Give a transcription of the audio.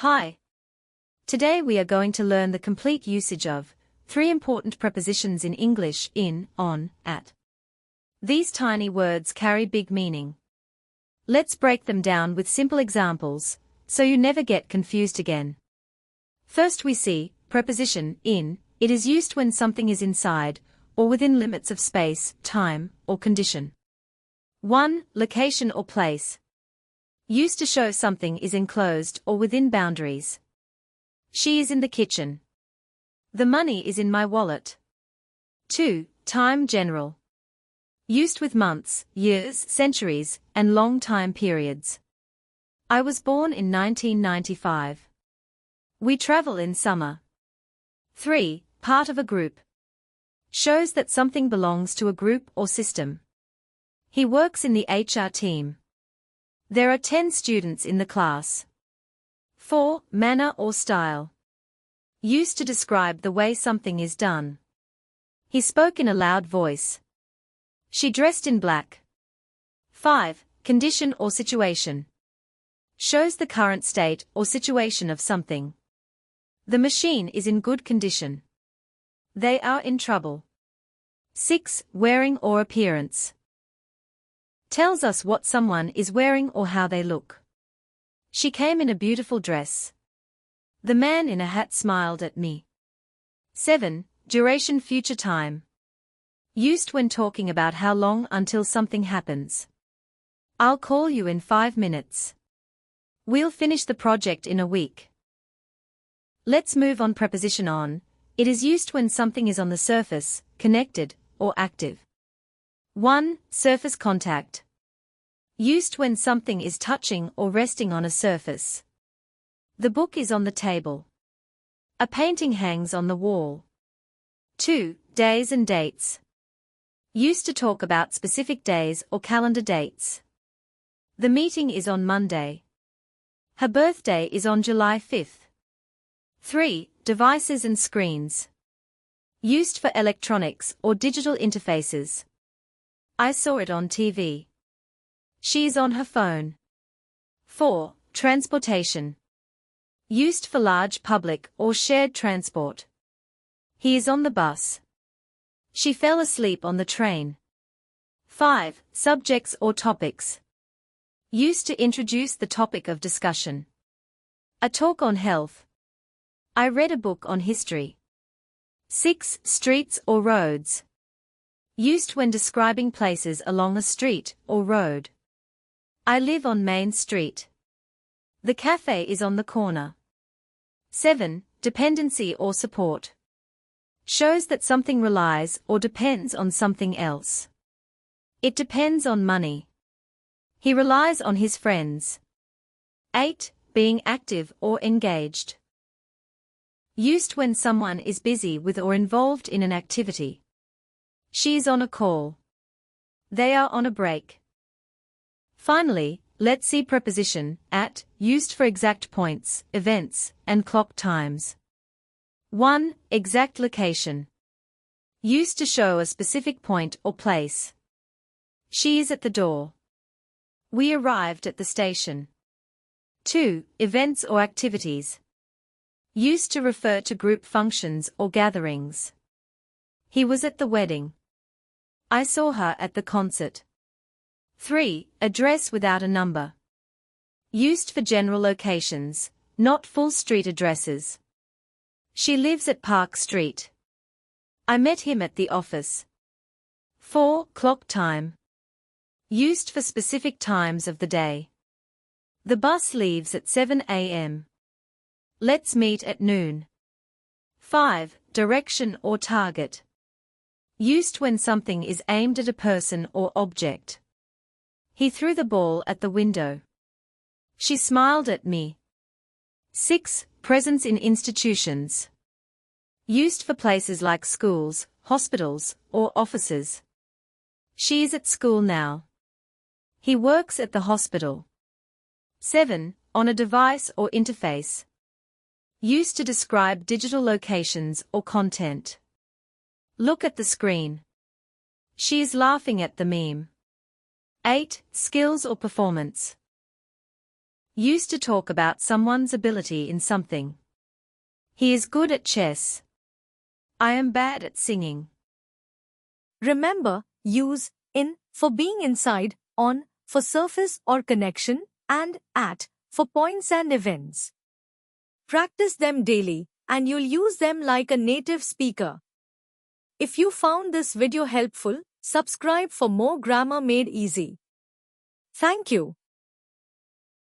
Hi. Today we are going to learn the complete usage of 3 important prepositions in English: in, on, at. These tiny words carry big meaning. Let's break them down with simple examples, so you never get confused again. First we see preposition in. It is used when something is inside, or within limits of space, time, or condition. 1. Location or place. Used to show something is enclosed or within boundaries. She is in the kitchen. The money is in my wallet. 2. Time general. Used with months, years, centuries, and long time periods. I was born in 1995. We travel in summer. 3. Part of a group. Shows that something belongs to a group or system. He works in the HR team. There are 10 students in the class. 4. Manner or style. Used to describe the way something is done. He spoke in a loud voice. She dressed in black. 5. Condition or situation. Shows the current state or situation of something. The machine is in good condition. They are in trouble. 6. Wearing or appearance. Tells us what someone is wearing or how they look. She came in a beautiful dress. The man in a hat smiled at me. 7. Duration future time. Used when talking about how long until something happens. I'll call you in 5 minutes. We'll finish the project in a week. Let's move on. Preposition on. It is used when something is on the surface, connected, or active. 1. Surface contact. Used when something is touching or resting on a surface. The book is on the table. A painting hangs on the wall. 2. Days and dates. Used to talk about specific days or calendar dates. The meeting is on Monday. Her birthday is on July 5th. 3. Devices and screens. Used for electronics or digital interfaces. I saw it on TV. She is on her phone. 4. Transportation. Used for large public or shared transport. He is on the bus. She fell asleep on the train. 5. Subjects or topics. Used to introduce the topic of discussion. A talk on health. I read a book on history. 6. Streets or roads. Used when describing places along a street or road. I live on Main Street. The cafe is on the corner. 7. Dependency or support. Shows that something relies or depends on something else. It depends on money. He relies on his friends. 8. Being active or engaged. Used when someone is busy with or involved in an activity. She is on a call. They are on a break. Finally, let's see preposition at, used for exact points, events, and clock times. 1. Exact location. Used to show a specific point or place. She is at the door. We arrived at the station. 2. Events or activities. Used to refer to group functions or gatherings. He was at the wedding. I saw her at the concert. 3. Address without a number. Used for general locations, not full street addresses. She lives at Park Street. I met him at the office. 4. Clock time. Used for specific times of the day. The bus leaves at 7 a.m. Let's meet at noon. 5. Direction or target. Used when something is aimed at a person or object. He threw the ball at the window. She smiled at me. 6. Presence in institutions. Used for places like schools, hospitals, or offices. She is at school now. He works at the hospital. 7. On a device or interface. Used to describe digital locations or content. Look at the screen. She is laughing at the meme. 8. Skills or performance. Used to talk about someone's ability in something. He is good at chess. I am bad at singing. Remember, use in for being inside, on for surface or connection, and at for points and events. Practice them daily, and you'll use them like a native speaker. If you found this video helpful, subscribe for more grammar made easy. Thank you.